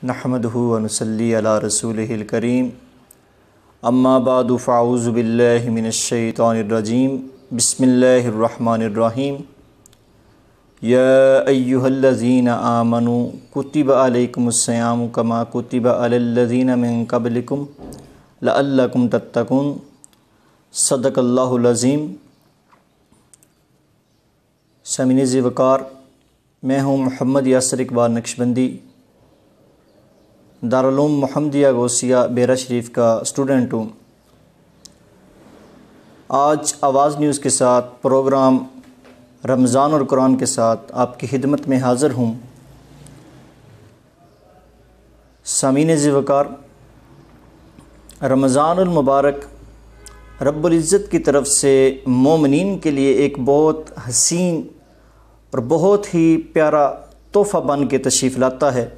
نحمدہ ونصلی علی رسولہ الکریم اما بعد فاعوذ باللہ من الشیطان الرجیم بسم اللہ الرحمن الرحیم یا ایہا الذین آمنوا کتب علیکم الصیام کما کتب علی الذین من قبلکم لعلکم تتقون صدق اللہ العظیم۔ سامعین ذی وقار، میں ہوں محمد یاسر اقبال نقشبندی، دارالعلوم محمدیہ غوثیہ بیرا شریف کا اسٹوڈنٹ ہوں۔ آج آواز نیوز کے ساتھ پروگرام رمضان اور قرآن کے ساتھ آپ کی خدمت میں حاضر ہوں۔ سامعین ذی وقار، رمضان المبارک رب العزت کی طرف سے مومنین کے لیے ایک بہت حسین اور بہت ہی پیارا تحفہ بن کے تشریف لاتا ہے۔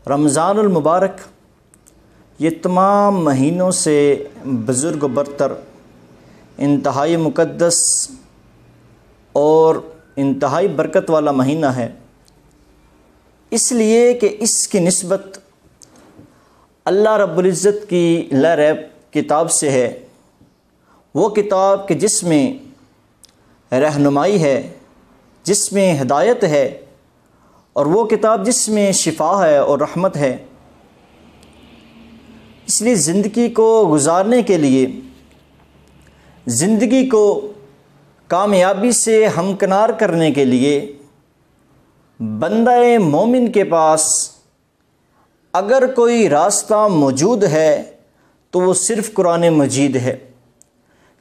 رمضان المبارک یہ تمام مہینوں سے بزرگ و برتر، انتہائی مقدس اور انتہائی برکت والا مہینہ ہے، اس لیے کہ اس کی نسبت اللہ رب العزت کی لا ریب کتاب سے ہے، وہ کتاب کہ جس میں رہنمائی ہے، جس میں ہدایت ہے، اور وہ کتاب جس میں شفا ہے اور رحمت ہے۔ اس لیے زندگی کو گزارنے کے لیے، زندگی کو کامیابی سے ہمکنار کرنے کے لیے بندہ مومن کے پاس اگر کوئی راستہ موجود ہے تو وہ صرف قرآن مجید ہے۔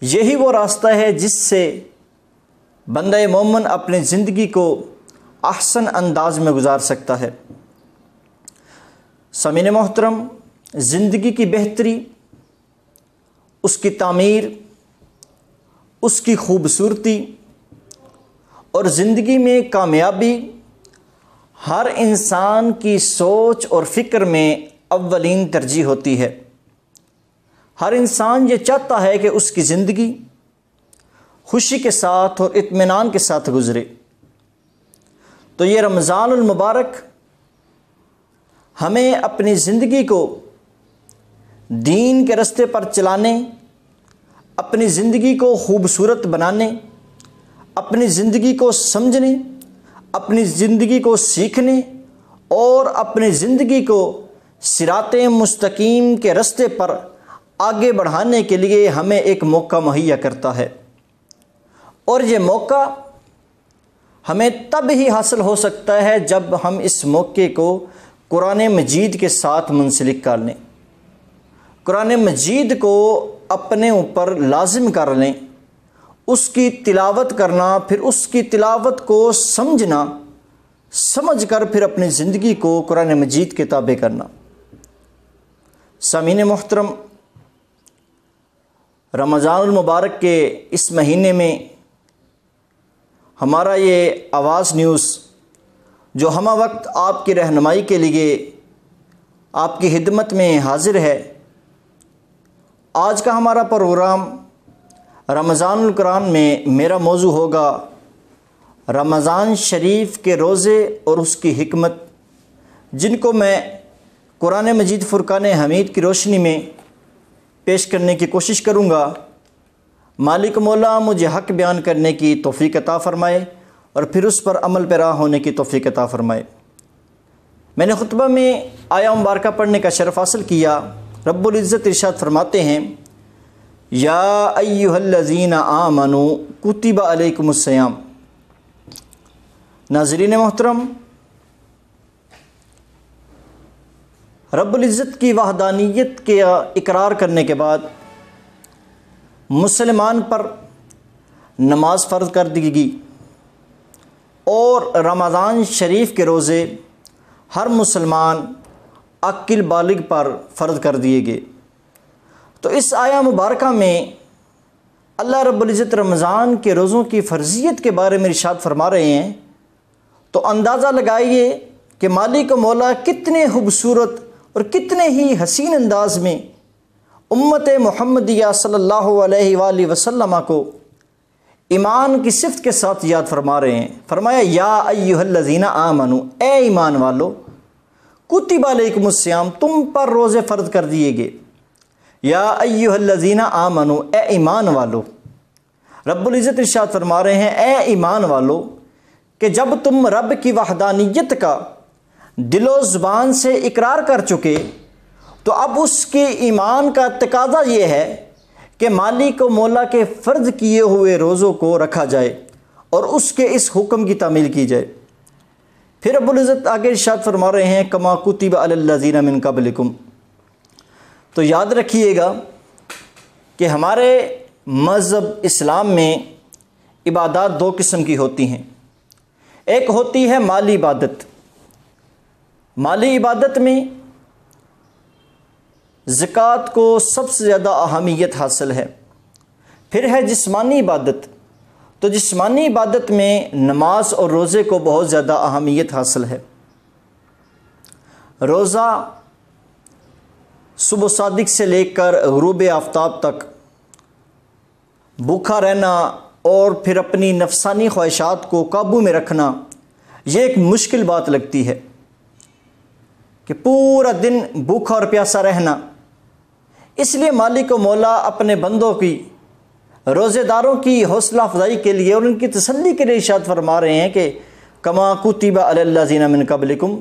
یہی وہ راستہ ہے جس سے بندہ مومن اپنی زندگی کو احسن انداز میں گزار سکتا ہے۔ سامعین محترم، زندگی کی بہتری، اس کی تعمیر، اس کی خوبصورتی اور زندگی میں کامیابی ہر انسان کی سوچ اور فکر میں اولین ترجیح ہوتی ہے۔ ہر انسان یہ چاہتا ہے کہ اس کی زندگی خوشی کے ساتھ اور اطمینان کے ساتھ گزرے۔ تو یہ رمضان المبارک ہمیں اپنی زندگی کو دین کے راستے پر چلانے، اپنی زندگی کو خوبصورت بنانے، اپنی زندگی کو سمجھنے، اپنی زندگی کو سیکھنے اور اپنی زندگی کو صراط مستقیم کے راستے پر آگے بڑھانے کے لیے ہمیں ایک موقع مہیا کرتا ہے، اور یہ موقع ہمیں تب ہی حاصل ہو سکتا ہے جب ہم اس موقع کو قرآن مجید کے ساتھ منسلک کر لیں، قرآن مجید کو اپنے اوپر لازم کر لیں، اس کی تلاوت کرنا، پھر اس کی تلاوت کو سمجھنا، سمجھ کر پھر اپنی زندگی کو قرآن مجید کے تابع کرنا۔ سامعین محترم، رمضان المبارک کے اس مہینے میں ہمارا یہ آواز نیوز جو ہمہ وقت آپ کی رہنمائی کے لیے آپ کی خدمت میں حاضر ہے، آج کا ہمارا پروگرام رمضان القرآن میں میرا موضوع ہوگا رمضان شریف کے روزے اور اس کی حکمت، جن کو میں قرآن مجید فرقان حمید کی روشنی میں پیش کرنے کی کوشش کروں گا۔ مالک مولا مجھے حق بیان کرنے کی توفیق عطا فرمائے اور پھر اس پر عمل پیرا ہونے کی توفیق عطا فرمائے۔ میں نے خطبہ میں آیا مبارکہ پڑھنے کا شرف حاصل کیا۔ رب العزت ارشاد فرماتے ہیں، یا ایہا الذین آمنوا کتب علیکم الصیام۔ ناظرین محترم، رب العزت کی وحدانیت کے اقرار کرنے کے بعد مسلمان پر نماز فرض کر دی گئی، اور رمضان شریف کے روزے ہر مسلمان عاقل بالغ پر فرض کر دیے گئے۔ تو اس آیہ مبارکہ میں اللہ رب العزت رمضان کے روزوں کی فرضیت کے بارے میں ارشاد فرما رہے ہیں، تو اندازہ لگائیے کہ مالک و مولا کتنے خوبصورت اور کتنے ہی حسین انداز میں امت محمدیہ صلی اللہ علیہ وآلہ وسلم کو ایمان کی صفت کے ساتھ یاد فرما رہے ہیں۔ فرمایا یا ایھا الذین آمنوا، اے ایمان والو، کتب علیکم الصیام، تم پر روزے فرض کر دیے گئے۔ یا ایھا الذین آمنو، اے ایمان والو، رب العزت ارشاد فرما رہے ہیں اے ایمان والو کہ جب تم رب کی وحدانیت کا دل و زبان سے اقرار کر چکے تو اب اس کے ایمان کا تقاضا یہ ہے کہ مالک و مولا کے فرض کیے ہوئے روزوں کو رکھا جائے اور اس کے اس حکم کی تعمیل کی جائے۔ پھر رب العزت آگے ارشاد فرما رہے ہیں کما کتب علی الذین من قبلکم۔ تو یاد رکھیے گا کہ ہمارے مذہب اسلام میں عبادات دو قسم کی ہوتی ہیں۔ ایک ہوتی ہے مالی عبادت، مالی عبادت میں زکوٰۃ کو سب سے زیادہ اہمیت حاصل ہے۔ پھر ہے جسمانی عبادت، تو جسمانی عبادت میں نماز اور روزے کو بہت زیادہ اہمیت حاصل ہے۔ روزہ صبح صادق سے لے کر غروب آفتاب تک بھوکا رہنا اور پھر اپنی نفسانی خواہشات کو قابو میں رکھنا، یہ ایک مشکل بات لگتی ہے کہ پورا دن بھوکا اور پیاسا رہنا۔ اس لیے مالک و مولا اپنے بندوں کی، روزے داروں کی حوصلہ افزائی کے لیے اور ان کی تسلی کے لیے ارشاد فرما رہے ہیں کہ کما کتب علی الذین من قبلکم،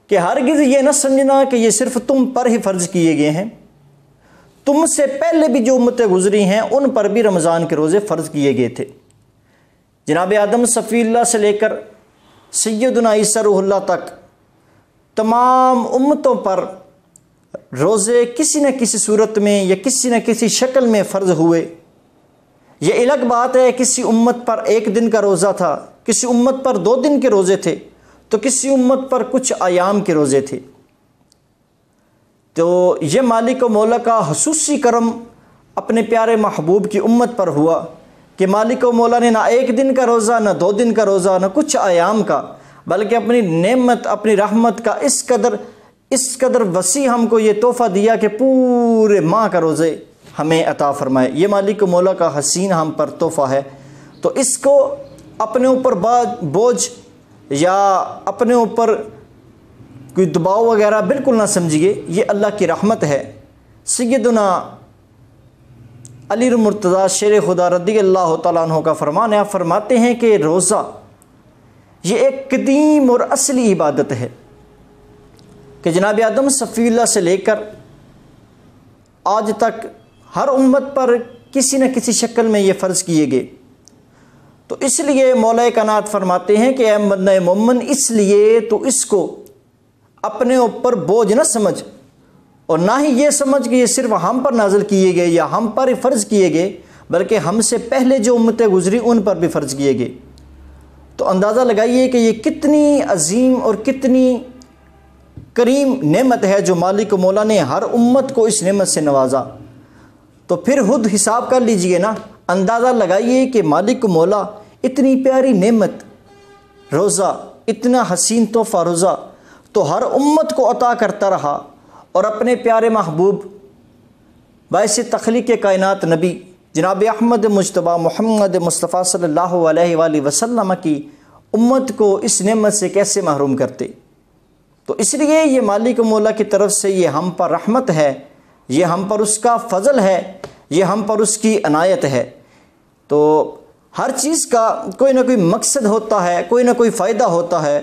کہ ہرگز یہ نہ سمجھنا کہ یہ صرف تم پر ہی فرض کیے گئے ہیں، تم سے پہلے بھی جو امتیں گزری ہیں ان پر بھی رمضان کے روزے فرض کیے گئے تھے۔ جناب آدم صفی اللہ سے لے کر سیدنا عیسیٰ روح اللہ تک تمام امتوں پر روزے کسی نہ کسی صورت میں یا کسی نہ کسی شکل میں فرض ہوئے۔ یہ الگ بات ہے کسی امت پر ایک دن کا روزہ تھا، کسی امت پر 2 دن کے روزے تھے، تو کسی امت پر کچھ ایام کے روزے تھے۔ تو یہ مالک و مولا کا خصوصی کرم اپنے پیارے محبوب کی امت پر ہوا کہ مالک و مولا نے نہ 1 دن کا روزہ، نہ 2 دن کا روزہ، نہ کچھ ایام کا، بلکہ اپنی نعمت، اپنی رحمت کا اس قدر وسیع ہم کو یہ تحفہ دیا کہ پورے ماہ کا روزے ہمیں عطا فرمائے۔ یہ مالک و مولا کا حسین ہم پر تحفہ ہے، تو اس کو اپنے اوپر بوجھ یا اپنے اوپر کوئی دباؤ وغیرہ بالکل نہ سمجھیے، یہ اللہ کی رحمت ہے۔ سیدنا علی المرتضیٰ شیر خدا رضی اللہ تعالیٰ عنہ کا فرمان ہے، آپ فرماتے ہیں کہ روزہ یہ ایک قدیم اور اصلی عبادت ہے کہ جناب آدم صفی اللہ سے لے کر آج تک ہر امت پر کسی نہ کسی شکل میں یہ فرض کیے گئے۔ تو اس لیے مولا کائنات فرماتے ہیں کہ اے بندہ مومن، اس لیے تو اس کو اپنے اوپر بوجھ نہ سمجھ، اور نہ ہی یہ سمجھ کہ یہ صرف ہم پر نازل کیے گئے یا ہم پر فرض کیے گئے، بلکہ ہم سے پہلے جو امتیں گزری ان پر بھی فرض کیے گئے۔ تو اندازہ لگائیے کہ یہ کتنی عظیم اور کتنی کریم نعمت ہے جو مالک مولا نے ہر امت کو اس نعمت سے نوازا۔ تو پھر خود حساب کر لیجئے نا، اندازہ لگائیے کہ مالک مولا اتنی پیاری نعمت روزہ، اتنا حسین تحفہ روزہ تو ہر امت کو عطا کرتا رہا، اور اپنے پیارے محبوب باعث تخلیق کائنات نبی جناب احمد مجتبیٰ محمد مصطفیٰ صلی اللہ علیہ وآلہ وسلم کی امت کو اس نعمت سے کیسے محروم کرتے۔ تو اس لیے یہ مالک مولا کی طرف سے یہ ہم پر رحمت ہے، یہ ہم پر اس کا فضل ہے، یہ ہم پر اس کی عنایت ہے۔ تو ہر چیز کا کوئی نہ کوئی مقصد ہوتا ہے، کوئی نہ کوئی فائدہ ہوتا ہے۔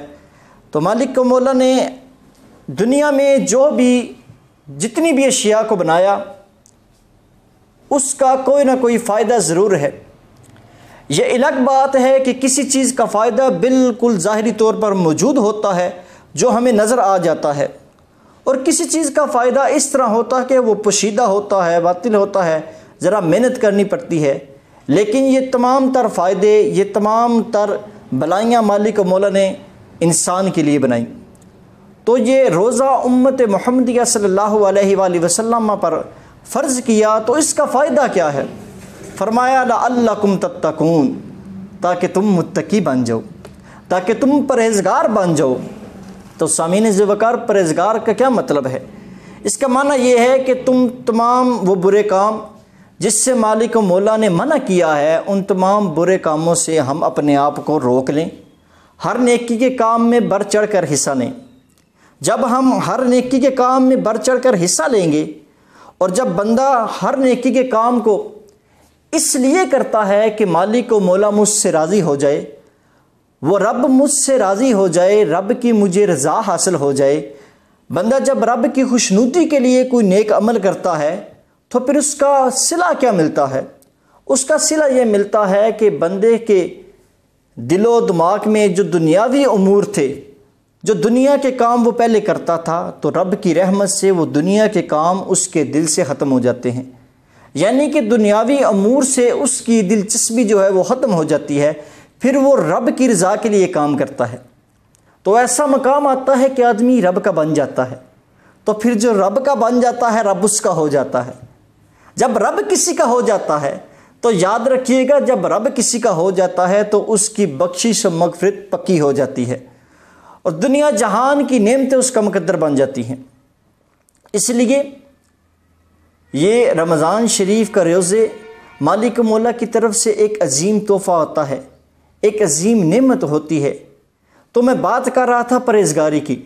تو مالک مولا نے دنیا میں جو بھی جتنی بھی اشیاء کو بنایا اس کا کوئی نہ کوئی فائدہ ضرور ہے۔ یہ الگ بات ہے کہ کسی چیز کا فائدہ بالکل ظاہری طور پر موجود ہوتا ہے جو ہمیں نظر آ جاتا ہے، اور کسی چیز کا فائدہ اس طرح ہوتا ہے کہ وہ پوشیدہ ہوتا ہے، باطل ہوتا ہے، ذرا محنت کرنی پڑتی ہے۔ لیکن یہ تمام تر فائدے، یہ تمام تر بلائیاں مالک مولا نے انسان کے لیے بنائیں۔ تو یہ روزہ امت محمدیہ صلی اللہ علیہ وآلہ وسلم پر فرض کیا تو اس کا فائدہ کیا ہے؟ فرمایا لعلکم تتقون، تاکہ تم متقی بن جاؤ، تاکہ تم پرہیزگار بن جاؤ۔ تو سامعین ذوقار، پرہیزگار کا کیا مطلب ہے؟ اس کا معنی یہ ہے کہ تم تمام وہ برے کام جس سے مالک مولا نے منع کیا ہے، ان تمام برے کاموں سے ہم اپنے آپ کو روک لیں، ہر نیکی کے کام میں بڑھ چڑھ کر حصہ لیں، جب ہم ہر نیکی کے کام میں بڑھ چڑھ کر حصہ لیں گے، اور جب بندہ ہر نیکی کے کام کو اس لیے کرتا ہے کہ مالک و مولا مجھ سے راضی ہو جائے، وہ رب مجھ سے راضی ہو جائے، رب کی مجھے رضا حاصل ہو جائے، بندہ جب رب کی خوشنودی کے لیے کوئی نیک عمل کرتا ہے تو پھر اس کا صلہ کیا ملتا ہے؟ اس کا صلہ یہ ملتا ہے کہ بندے کے دل و دماغ میں جو دنیاوی امور تھے، جو دنیا کے کام وہ پہلے کرتا تھا، تو رب کی رحمت سے وہ دنیا کے کام اس کے دل سے ختم ہو جاتے ہیں، یعنی کہ دنیاوی امور سے اس کی دلچسپی جو ہے وہ ختم ہو جاتی ہے، پھر وہ رب کی رضا کے لیے کام کرتا ہے۔ تو ایسا مقام آتا ہے کہ آدمی رب کا بن جاتا ہے، تو پھر جو رب کا بن جاتا ہے رب اس کا ہو جاتا ہے۔ جب رب کسی کا ہو جاتا ہے تو یاد رکھیے گا، جب رب کسی کا ہو جاتا ہے تو اس کی بخشش و مغفرت پکی ہو جاتی ہے، اور دنیا جہان کی نعمتیں اس کا مقدر بن جاتی ہیں۔ اس لیے یہ رمضان شریف کا روزے مالک مولا کی طرف سے ایک عظیم تحفہ ہوتا ہے، ایک عظیم نعمت ہوتی ہے۔ تو میں بات کر رہا تھا پرہیزگاری کی،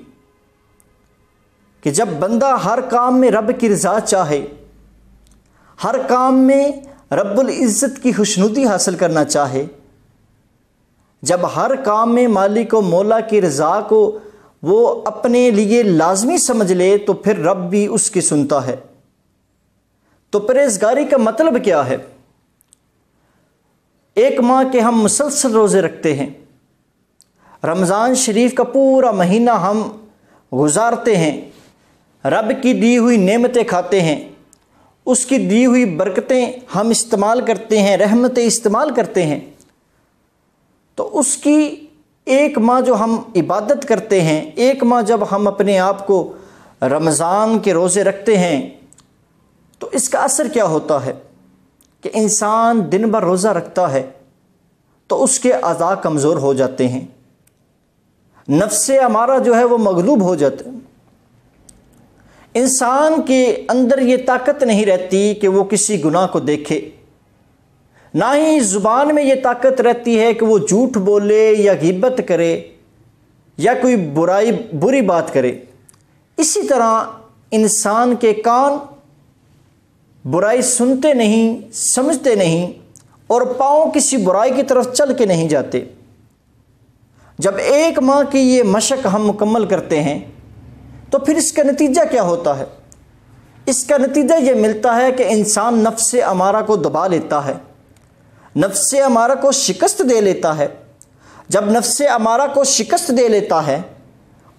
کہ جب بندہ ہر کام میں رب کی رضا چاہے، ہر کام میں رب العزت کی خوشنودی حاصل کرنا چاہے، جب ہر کام میں مالک و مولا کی رضا کو وہ اپنے لیے لازمی سمجھ لے تو پھر رب بھی اس کی سنتا ہے۔ تو پرہیزگاری کا مطلب کیا ہے؟ ایک ماہ کے ہم مسلسل روزے رکھتے ہیں، رمضان شریف کا پورا مہینہ ہم گزارتے ہیں، رب کی دی ہوئی نعمتیں کھاتے ہیں، اس کی دی ہوئی برکتیں ہم استعمال کرتے ہیں، رحمتیں استعمال کرتے ہیں۔ تو اس کی ایک ماہ جو ہم عبادت کرتے ہیں، ایک ماہ جب ہم اپنے آپ کو رمضان کے روزے رکھتے ہیں، تو اس کا اثر کیا ہوتا ہے کہ انسان دن بھر روزہ رکھتا ہے تو اس کے اعضاء کمزور ہو جاتے ہیں، نفس امارہ جو ہے وہ مغلوب ہو جاتا ہے، انسان کے اندر یہ طاقت نہیں رہتی کہ وہ کسی گناہ کو دیکھے، نہ ہی زبان میں یہ طاقت رہتی ہے کہ وہ جھوٹ بولے یا غیبت کرے یا کوئی بری بات کرے۔ اسی طرح انسان کے کان برائی سنتے نہیں، سمجھتے نہیں، اور پاؤں کسی برائی کی طرف چل کے نہیں جاتے۔ جب ایک ماہ کی یہ مشق ہم مکمل کرتے ہیں تو پھر اس کا نتیجہ کیا ہوتا ہے؟ اس کا نتیجہ یہ ملتا ہے کہ انسان نفس امارہ کو دبا لیتا ہے، نفس امارہ کو شکست دے لیتا ہے۔ جب نفس امارہ کو شکست دے لیتا ہے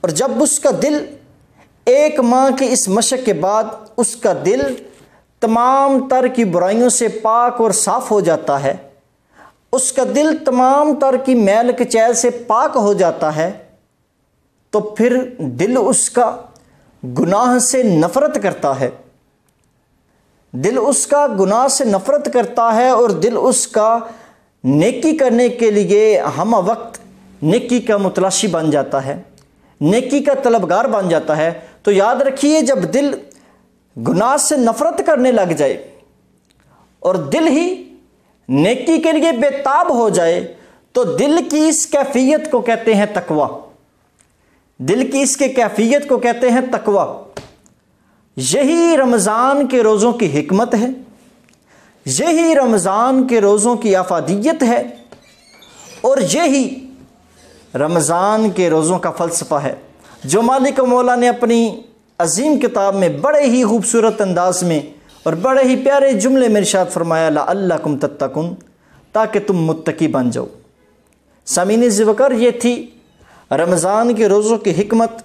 اور جب اس کا دل ایک ماہ کی اس مشق کے بعد اس کا دل تمام تر کی برائیوں سے پاک اور صاف ہو جاتا ہے، اس کا دل تمام تر کی میل کچیل سے پاک ہو جاتا ہے، تو پھر دل اس کا گناہ سے نفرت کرتا ہے، دل اس کا گناہ سے نفرت کرتا ہے، اور دل اس کا نیکی کرنے کے لیے ہم وقت نیکی کا متلاشی بن جاتا ہے، نیکی کا طلبگار بن جاتا ہے۔ تو یاد رکھیے، جب دل گناہ سے نفرت کرنے لگ جائے اور دل ہی نیکی کے لیے بے تاب ہو جائے تو دل کی اس کیفیت کو کہتے ہیں تقویٰ، دل کی اس کے کیفیت کو کہتے ہیں تقویٰ۔ یہی رمضان کے روزوں کی حکمت ہے، یہی رمضان کے روزوں کی افادیت ہے، اور یہی رمضان کے روزوں کا فلسفہ ہے جو مالک مولا نے اپنی عظیم کتاب میں بڑے ہی خوبصورت انداز میں اور بڑے ہی پیارے جملے میں ارشاد فرمایا، لعلکم تتقون، تاکہ تم متقی بن جاؤ۔ سامعین ذوقار، یہ تھی رمضان کے روزوں کی حکمت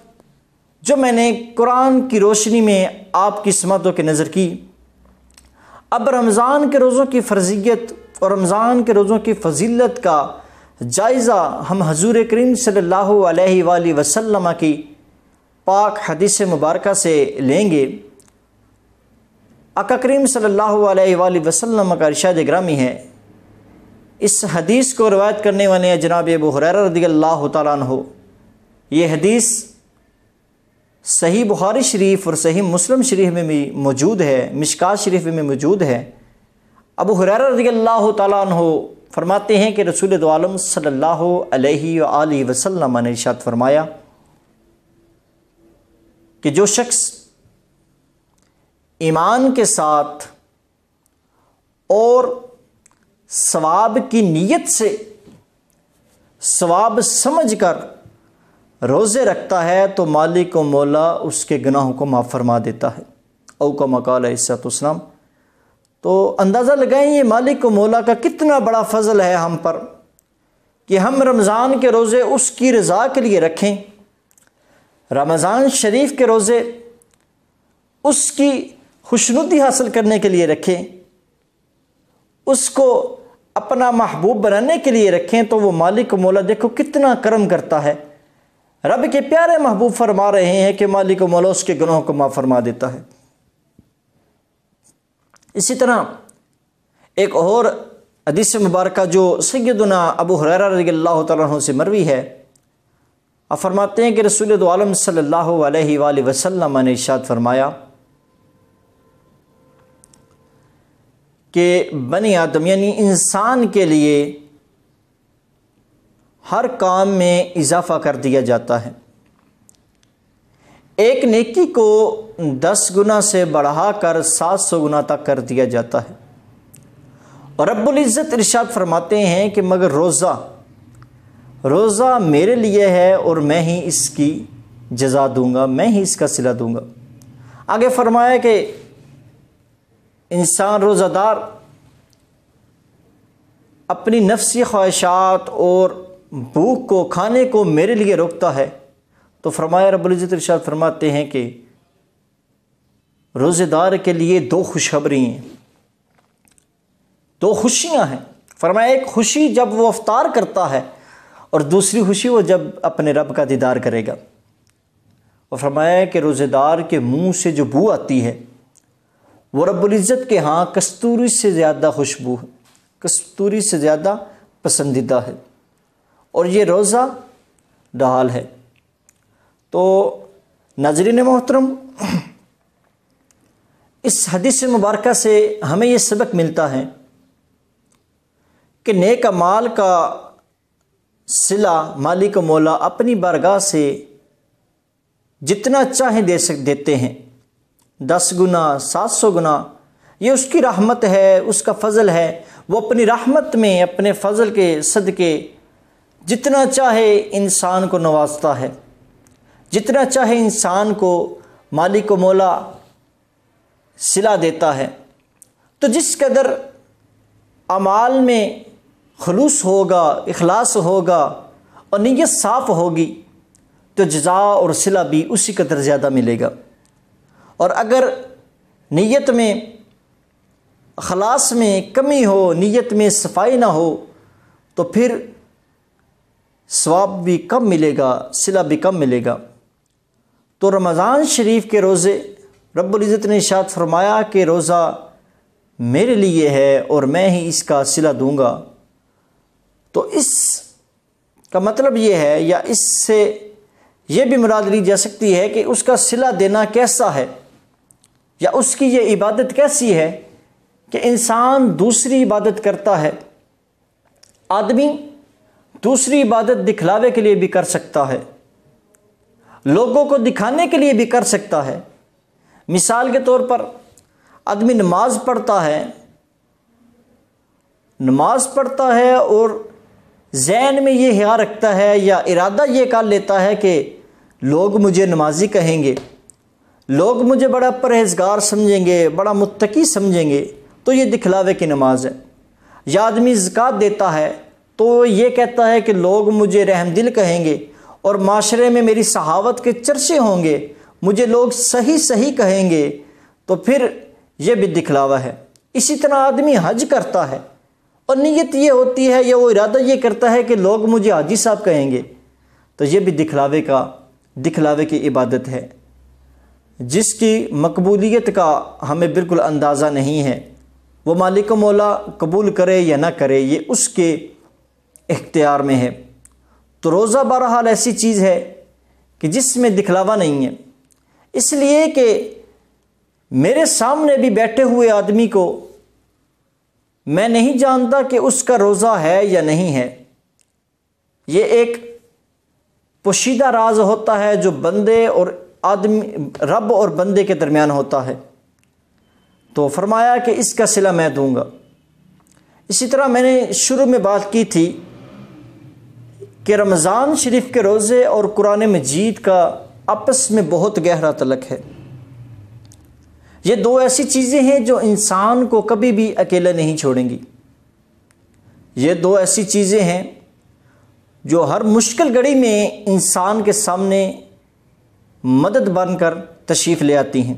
جو میں نے قرآن کی روشنی میں آپ کی سماعتوں کی نظر کی۔ اب رمضان کے روزوں کی فرضیت اور رمضان کے روزوں کی فضیلت کا جائزہ ہم حضور کریم صلی اللہ علیہ وآلہ وسلم کی پاک حدیث مبارکہ سے لیں گے۔ آقا کریم صلی اللہ علیہ وآلہ وسلم کا ارشاد گرامی ہے، اس حدیث کو روایت کرنے والے ہیں جناب ابو ہریرہ رضی اللہ تعالیٰ عنہ۔ یہ حدیث صحیح بخاری شریف اور صحیح مسلم شریف میں بھی موجود ہے، مشکات شریف میں موجود ہے۔ ابو ہریرہ رضی اللہ تعالیٰ عنہ فرماتے ہیں کہ رسول دو عالم صلی اللہ علیہ وآلہ وسلم نے ارشاد فرمایا، کہ جو شخص ایمان کے ساتھ اور ثواب کی نیت سے ثواب سمجھ کر روزے رکھتا ہے تو مالک و مولا اس کے گناہوں کو معاف فرما دیتا ہے، او کما قال علیہ الصلوۃ والسلام۔ تو اندازہ لگائیں یہ مالک و مولا کا کتنا بڑا فضل ہے ہم پر کہ ہم رمضان کے روزے اس کی رضا کے لیے رکھیں، رمضان شریف کے روزے اس کی خوشنودی حاصل کرنے کے لیے رکھیں، اس کو اپنا محبوب بنانے کے لیے رکھیں۔ تو وہ مالک و مولا دیکھو کتنا کرم کرتا ہے، رب کے پیارے محبوب فرما رہے ہیں کہ مالک و مولا اس کے گناہوں کو معاف فرما دیتا ہے۔ اسی طرح ایک اور حدیث مبارکہ جو سیدنا ابو ہریرہ رضی اللہ تعالیٰ عنہ سے مروی ہے، آپ فرماتے ہیں کہ رسول دو عالم صلی اللہ علیہ وآلہ وسلم نے ارشاد فرمایا کہ بنی آدم یعنی انسان کے لیے ہر کام میں اضافہ کر دیا جاتا ہے، ایک نیکی کو 10 گنا سے بڑھا کر 700 گنا تک کر دیا جاتا ہے۔ اور رب العزت ارشاد فرماتے ہیں کہ مگر روزہ میرے لیے ہے اور میں ہی اس کی جزا دوں گا، میں ہی اس کا صلہ دوں گا۔ آگے فرمایا کہ انسان روزہ دار اپنی نفسی خواہشات اور بھوک کو کھانے کو میرے لیے روکتا ہے، تو فرمایا رب العزت ارشاد فرماتے ہیں کہ روزے دار کے لیے 2 خوشخبری ہیں، 2 خوشیاں ہیں۔ فرمایا ایک خوشی جب وہ افطار کرتا ہے اور دوسری خوشی وہ جب اپنے رب کا دیدار کرے گا۔ اور فرمایا کہ روزے دار کے منہ سے جو بو آتی ہے وہ رب العزت کے ہاں کستوری سے زیادہ خوشبو ہے، کستوری سے زیادہ پسندیدہ ہے، اور یہ روزہ ڈھال ہے۔ تو ناظرین محترم، اس حدیث مبارکہ سے ہمیں یہ سبق ملتا ہے کہ نیک اعمال کا صلہ مالک و مولا اپنی بارگاہ سے جتنا چاہیں دیتے ہیں، 10 گنا 700 گنا، یہ اس کی رحمت ہے، اس کا فضل ہے۔ وہ اپنی رحمت میں اپنے فضل کے صدقے جتنا چاہے انسان کو نوازتا ہے، جتنا چاہے انسان کو مالک و مولا صلہ دیتا ہے۔ تو جس قدر اعمال میں خلوص ہوگا، اخلاص ہوگا اور نیت صاف ہوگی تو جزا اور صلہ بھی اسی قدر زیادہ ملے گا۔ اور اگر نیت میں اخلاص میں کمی ہو، نیت میں صفائی نہ ہو، تو پھر ثواب بھی کم ملے گا، صلہ بھی کم ملے گا۔ تو رمضان شریف کے روزے رب العزت نے ارشاد فرمایا کہ روزہ میرے لیے ہے اور میں ہی اس کا صلہ دوں گا۔ تو اس کا مطلب یہ ہے، یا اس سے یہ بھی مراد لی جا سکتی ہے کہ اس کا صلہ دینا کیسا ہے، یا اس کی یہ عبادت کیسی ہے کہ انسان دوسری عبادت کرتا ہے۔ آدمی دوسری عبادت دکھلاوے کے لیے بھی کر سکتا ہے، لوگوں کو دکھانے کے لیے بھی کر سکتا ہے۔ مثال کے طور پر آدمی نماز پڑھتا ہے اور ذہن میں یہ خیال رکھتا ہے یا ارادہ یہ کر لیتا ہے کہ لوگ مجھے نمازی کہیں گے، لوگ مجھے بڑا پرہیزگار سمجھیں گے، بڑا متقی سمجھیں گے، تو یہ دکھلاوے کی نماز ہے۔ یا آدمی زکوٰۃ دیتا ہے تو یہ کہتا ہے کہ لوگ مجھے رحم دل کہیں گے اور معاشرے میں میری سخاوت کے چرچے ہوں گے، مجھے لوگ صحیح کہیں گے، تو پھر یہ بھی دکھلاوا ہے۔ اسی طرح آدمی حج کرتا ہے اور نیت یہ ہوتی ہے یا وہ ارادہ یہ کرتا ہے کہ لوگ مجھے حاجی صاحب کہیں گے، تو یہ بھی دکھلاوے کی عبادت ہے، جس کی مقبولیت کا ہمیں بالکل اندازہ نہیں ہے۔ وہ مالک و مولا قبول کرے یا نہ کرے، یہ اس کے اختیار میں ہے۔ تو روزہ بہرحال ایسی چیز ہے کہ جس میں دکھلاوا نہیں ہے، اس لیے کہ میرے سامنے بھی بیٹھے ہوئے آدمی کو میں نہیں جانتا کہ اس کا روزہ ہے یا نہیں ہے۔ یہ ایک پوشیدہ راز ہوتا ہے جو بندے اور رب اور بندے کے درمیان ہوتا ہے، تو فرمایا کہ اس کا صلہ میں دوں گا۔ اسی طرح میں نے شروع میں بات کی تھی کہ رمضان شریف کے روزے اور قرآن مجید کا آپس میں بہت گہرا تعلق ہے۔ یہ دو ایسی چیزیں ہیں جو انسان کو کبھی بھی اکیلا نہیں چھوڑیں گی۔ یہ دو ایسی چیزیں ہیں جو ہر مشکل گھڑی میں انسان کے سامنے مدد بن کر تشریف لے آتی ہیں۔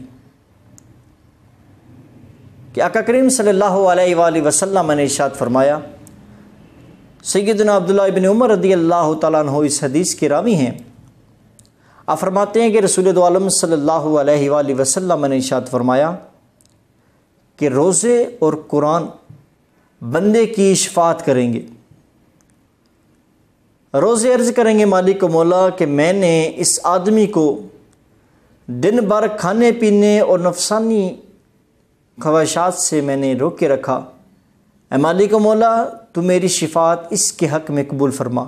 کہ آقا کریم صلی اللہ علیہ وآلہ وسلم نے ارشاد فرمایا، سیدنا عبداللہ ابن عمر رضی اللہ تعالیٰ عنہ اس حدیث کے راوی ہیں، آپ فرماتے ہیں کہ رسول دو عالم صلی اللہ علیہ وآلہ وسلم نے ارشاد فرمایا کہ روزے اور قرآن بندے کی شفاعت کریں گے۔ روزے عرض کریں گے مالک و مولا کہ میں نے اس آدمی کو دن بھر کھانے پینے اور نفسانی خواہشات سے میں نے روک کے رکھا، اے مالک و مولا تو میری شفاعت اس کے حق میں قبول فرما۔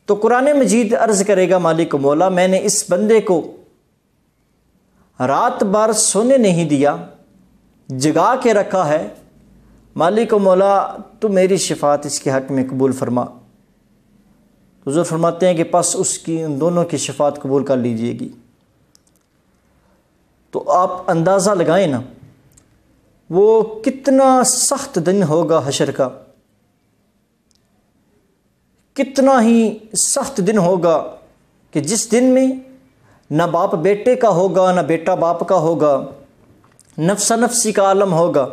تو قرآن مجید عرض کرے گا مالک و مولا میں نے اس بندے کو رات بھر سونے نہیں دیا، جگا کے رکھا ہے، مالک و مولا تو میری شفاعت اس کے حق میں قبول فرما۔ حضور فرماتے ہیں کہ پس اس کی ان دونوں کی شفاعت قبول کر لیجئے گی۔ تو آپ اندازہ لگائیں نا وہ کتنا سخت دن ہوگا حشر کا، کتنا ہی سخت دن ہوگا کہ جس دن میں نہ باپ بیٹے کا ہوگا، نہ بیٹا باپ کا ہوگا، نفسا نفسی کا عالم ہوگا،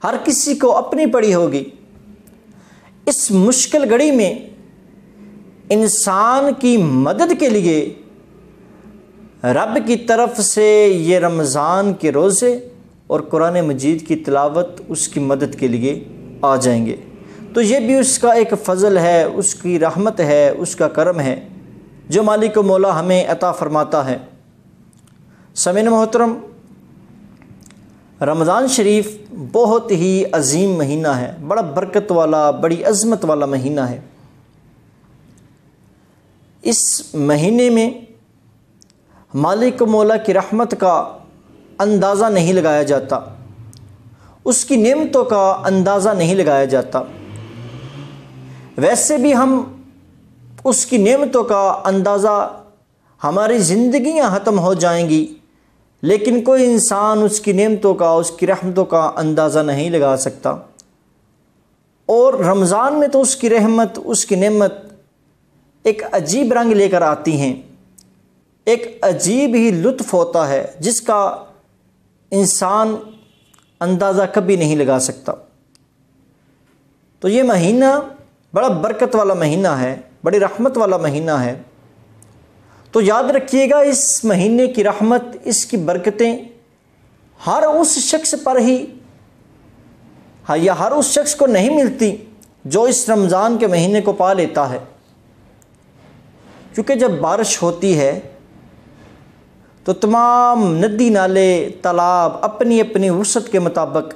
ہر کسی کو اپنی پڑی ہوگی۔ اس مشکل گھڑی میں انسان کی مدد کے لیے رب کی طرف سے یہ رمضان کے روزے اور قرآن مجید کی تلاوت اس کی مدد کے لیے آ جائیں گے۔ تو یہ بھی اس کا ایک فضل ہے، اس کی رحمت ہے، اس کا کرم ہے جو مالک و مولا ہمیں عطا فرماتا ہے۔ سامعین محترم، رمضان شریف بہت ہی عظیم مہینہ ہے، بڑا برکت والا، بڑی عظمت والا مہینہ ہے۔ اس مہینے میں مالک و مولا کی رحمت کا اندازہ نہیں لگایا جاتا، اس کی نعمتوں کا اندازہ نہیں لگایا جاتا۔ ویسے بھی ہم اس کی نعمتوں کا اندازہ، ہماری زندگیاں ختم ہو جائیں گی، لیکن کوئی انسان اس کی نعمتوں کا، اس کی رحمتوں کا اندازہ نہیں لگا سکتا۔ اور رمضان میں تو اس کی رحمت، اس کی نعمت ایک عجیب رنگ لے کر آتی ہیں، ایک عجیب ہی لطف ہوتا ہے جس کا انسان اندازہ کبھی نہیں لگا سکتا۔ تو یہ مہینہ بڑا برکت والا مہینہ ہے، بڑی رحمت والا مہینہ ہے۔ تو یاد رکھیے گا اس مہینے کی رحمت، اس کی برکتیں ہر اس شخص پر ہی یا ہر اس شخص کو نہیں ملتی جو اس رمضان کے مہینے کو پا لیتا ہے۔ کیونکہ جب بارش ہوتی ہے تو تمام ندی نالے تالاب اپنی اپنی وسعت کے مطابق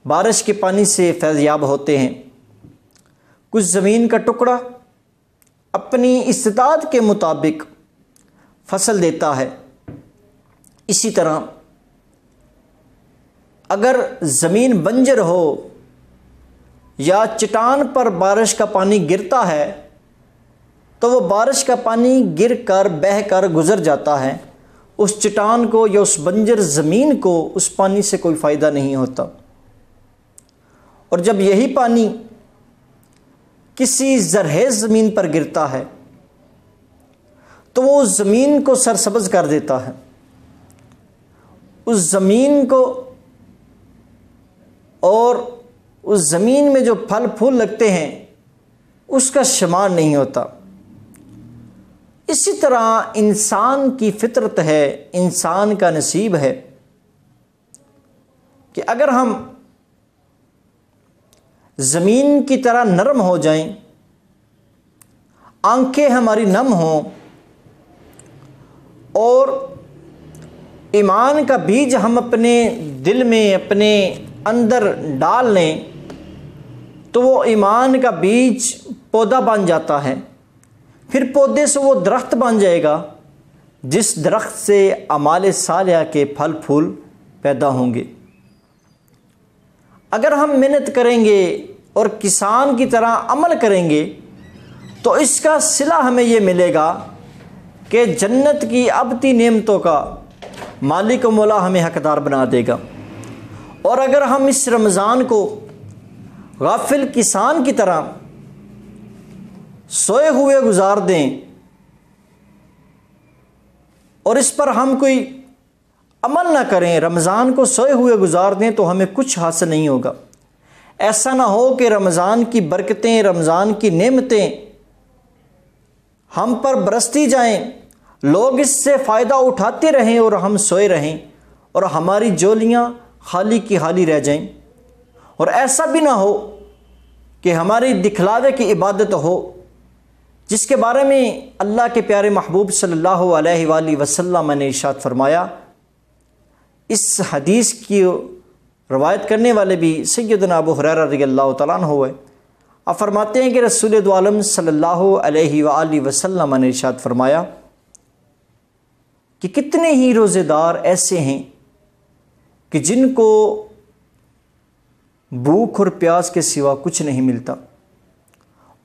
بارش کے پانی سے فیضیاب ہوتے ہیں۔ کچھ زمین کا ٹکڑا اپنی استطاعت کے مطابق فصل دیتا ہے۔ اسی طرح اگر زمین بنجر ہو یا چٹان پر بارش کا پانی گرتا ہے تو وہ بارش کا پانی گر کر بہہ کر گزر جاتا ہے، اس چٹان کو یا اس بنجر زمین کو اس پانی سے کوئی فائدہ نہیں ہوتا۔ اور جب یہی پانی کسی زرخیز زمین پر گرتا ہے تو وہ اس زمین کو سرسبز کر دیتا ہے، اس زمین کو، اور اس زمین میں جو پھل پھول لگتے ہیں اس کا شمار نہیں ہوتا۔ اسی طرح انسان کی فطرت ہے، انسان کا نصیب ہے کہ اگر ہم زمین کی طرح نرم ہو جائیں، آنکھیں ہماری نم ہوں اور ایمان کا بیج ہم اپنے دل میں، اپنے اندر ڈال لیں، تو وہ ایمان کا بیج پودا بن جاتا ہے۔ پھر پودے سے وہ درخت بن جائے گا جس درخت سے اعمال صالحہ کے پھل پھول پیدا ہوں گے۔ اگر ہم محنت کریں گے اور کسان کی طرح عمل کریں گے تو اس کا صلہ ہمیں یہ ملے گا کہ جنت کی ابدی نعمتوں کا مالک و مولا ہمیں حقدار بنا دے گا۔ اور اگر ہم اس رمضان کو غافل کسان کی طرح سوئے ہوئے گزار دیں اور اس پر ہم کوئی عمل نہ کریں، رمضان کو سوئے ہوئے گزار دیں، تو ہمیں کچھ حاصل نہیں ہوگا۔ ایسا نہ ہو کہ رمضان کی برکتیں، رمضان کی نعمتیں ہم پر برستی جائیں، لوگ اس سے فائدہ اٹھاتے رہیں اور ہم سوئے رہیں اور ہماری جولیاں خالی کی خالی رہ جائیں۔ اور ایسا بھی نہ ہو کہ ہماری دکھلاوے کی عبادت ہو، جس کے بارے میں اللہ کے پیارے محبوب صلی اللہ علیہ وآلہ وسلم نے ارشاد فرمایا۔ اس حدیث کی روایت کرنے والے بھی سیدنا ابو ہریرہ رضی اللہ تعالیٰ عنہ ہوئے۔ آپ فرماتے ہیں کہ رسول دو عالم صلی اللہ علیہ وآلہ وسلم نے ارشاد فرمایا کہ کتنے ہی روزے دار ایسے ہیں کہ جن کو بھوک اور پیاس کے سوا کچھ نہیں ملتا،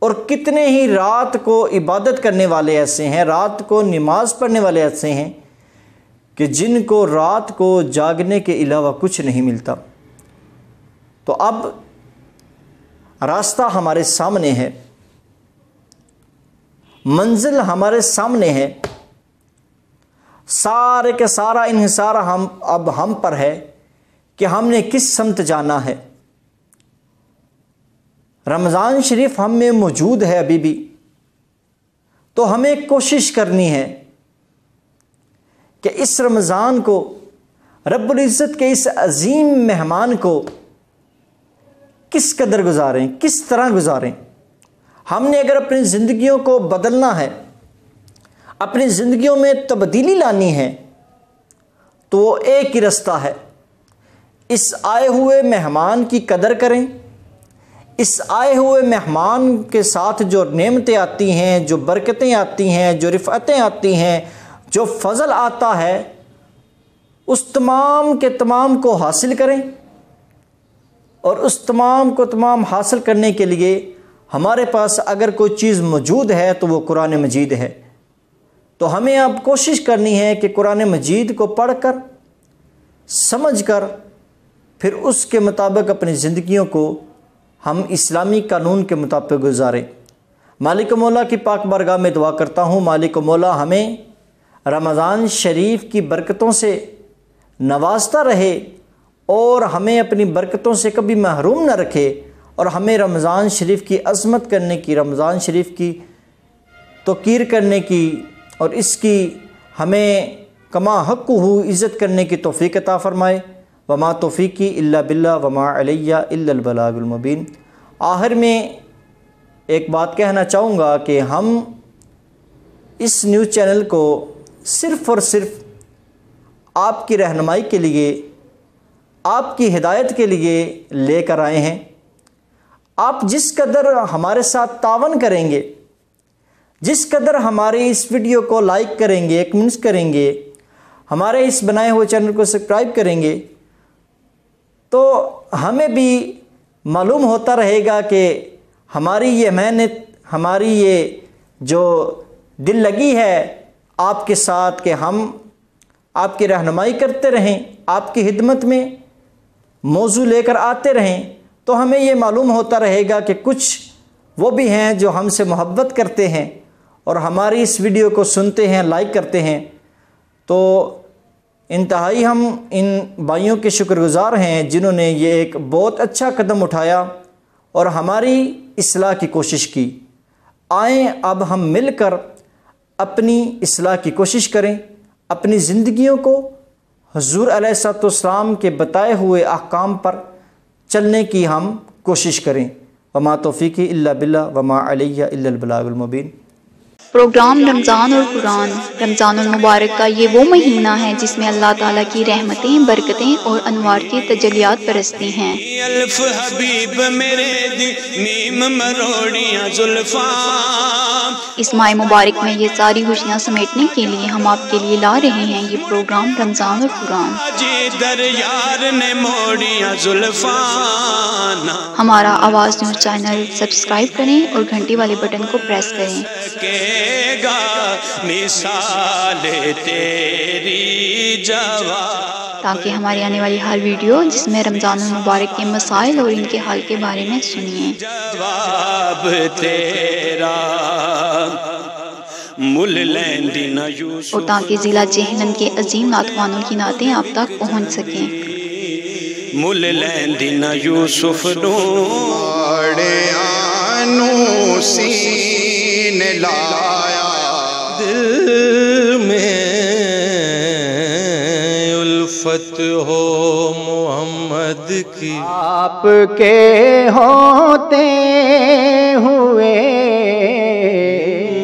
اور کتنے ہی رات کو عبادت کرنے والے ایسے ہیں، رات کو نماز پڑھنے والے ایسے ہیں کہ جن کو رات کو جاگنے کے علاوہ کچھ نہیں ملتا۔ تو اب راستہ ہمارے سامنے ہے، منزل ہمارے سامنے ہے، سارے کا سارا انحصار اب ہم پر ہے کہ ہم نے کس سمت جانا ہے۔ رمضان شریف ہم میں موجود ہے ابھی بھی، تو ہمیں کوشش کرنی ہے کہ اس رمضان کو، رب العزت کے اس عظیم مہمان کو کس قدر گزاریں، کس طرح گزاریں۔ ہم نے اگر اپنی زندگیوں کو بدلنا ہے، اپنی زندگیوں میں تبدیلی لانی ہے، تو وہ ایک ہی رستہ ہے، اس آئے ہوئے مہمان کی قدر کریں، اس آئے ہوئے مہمان کے ساتھ جو نعمتیں آتی ہیں، جو برکتیں آتی ہیں، جو رفعتیں آتی ہیں، جو فضل آتا ہے، اس تمام کے تمام کو حاصل کریں۔ اور اس تمام کو تمام حاصل کرنے کے لیے ہمارے پاس اگر کوئی چیز موجود ہے تو وہ قرآن مجید ہے۔ تو ہمیں اب کوشش کرنی ہے کہ قرآن مجید کو پڑھ کر، سمجھ کر، پھر اس کے مطابق اپنی زندگیوں کو ہم اسلامی قانون کے مطابق گزاریں۔ مالک مولا کی پاک بارگاہ میں دعا کرتا ہوں، مالک مولا ہمیں رمضان شریف کی برکتوں سے نوازتا رہے اور ہمیں اپنی برکتوں سے کبھی محروم نہ رکھے، اور ہمیں رمضان شریف کی عظمت کرنے کی، رمضان شریف کی توقیر کرنے کی، اور اس کی ہمیں کما حق ہو عزت کرنے کی توفیق عطا فرمائے۔ وما توفیقی الا باللہ وما علیہ الا البلاغ المبین۔ آخر میں ایک بات کہنا چاہوں گا کہ ہم اس نیوز چینل کو صرف اور صرف آپ کی رہنمائی کے لیے، آپ کی ہدایت کے لیے لے کر آئے ہیں۔ آپ جس قدر ہمارے ساتھ تعاون کریں گے، جس قدر ہمارے اس ویڈیو کو لائک کریں گے، کمنٹس کریں گے، ہمارے اس بنائے ہوئے چینل کو سبسکرائب کریں گے، تو ہمیں بھی معلوم ہوتا رہے گا کہ ہماری یہ محنت، ہماری یہ جو دل لگی ہے آپ کے ساتھ، کہ ہم آپ کی رہنمائی کرتے رہیں، آپ کی خدمت میں موضوع لے کر آتے رہیں، تو ہمیں یہ معلوم ہوتا رہے گا کہ کچھ وہ بھی ہیں جو ہم سے محبت کرتے ہیں اور ہماری اس ویڈیو کو سنتے ہیں، لائک کرتے ہیں۔ تو انتہائی ہم ان بھائیوں کے شکر گزار ہیں جنہوں نے یہ ایک بہت اچھا قدم اٹھایا اور ہماری اصلاح کی کوشش کی۔ آئیں اب ہم مل کر اپنی اصلاح کی کوشش کریں، اپنی زندگیوں کو حضور علیہ الصلوۃ والسلام کے بتائے ہوئے احکام پر چلنے کی ہم کوشش کریں۔ وما توفیقی الا باللہ وما علیہ الا البلاغ المبین۔ پروگرام رمضان اور قرآن۔ رمضان المبارک کا یہ وہ مہینہ ہے جس میں اللہ تعالیٰ کی رحمتیں، برکتیں اور انوار کی تجلیات برستی ہیں۔ الف حبیب میرے دی میم مروڑیاں زلفاں۔ اس ماہ مبارک میں یہ ساری خوشیاں سمیٹنے کے لیے ہم آپ کے لیے لا رہے ہیں یہ پروگرام رمضان اور قرآن۔ جی در یار نے موڑیاں زلفاں۔ ہمارا آواز نیوز چینل سبسکرائب کریں اور گھنٹی والے بٹن کو پریس کریں گا مثال تیری جواب، تاکہ ہماری آنے والی ہر ویڈیو جس میں رمضان المبارک کے مسائل اور ان کے حل کے بارے میں سنیے۔ جواب تیرا مل لیندی نہ یوسف، اور تاکہ ضلع جہلم کے عظیم نعتخوانوں کی نعتیں آپ تک پہنچ سکیں۔ مل لیندی نہ یوسف نو سین لایا، دل میں الفت ہو محمد کی، آپ کے ہوتے ہوئے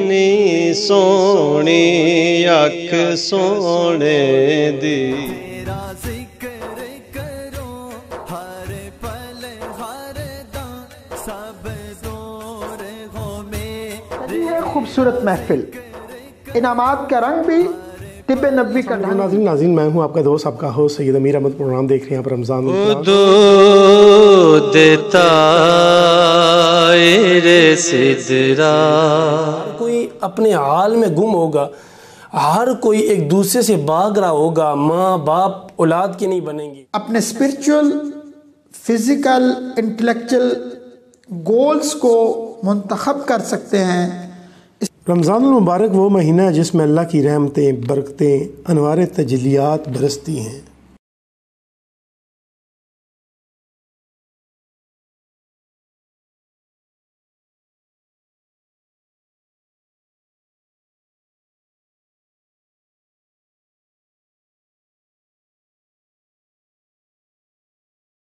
نی سونی اکھ سونے دی، خوبصورت محفل، انعامات کا رنگ بھی، طب نبوی کا ڈھنگ۔ ناظرین میں ہوں آپ کا دوست، آپ کا ہوسٹ سید امیر احمد، پروگرام دیکھ رہے ہیں آپ رمضان دو دیتا رے سدرا۔ کوئی اپنے حال میں گم ہوگا، ہر کوئی ایک دوسرے سے بھاگ رہا ہوگا، ماں باپ اولاد کی نہیں بنیں گی۔ اپنے اسپرچول، فزیکل، انٹلیکچل گولز کو منتخب کر سکتے ہیں۔ رمضان المبارک وہ مہینہ ہے جس میں اللہ کی رحمتیں، برکتیں، انوار تجلیات برستی ہیں۔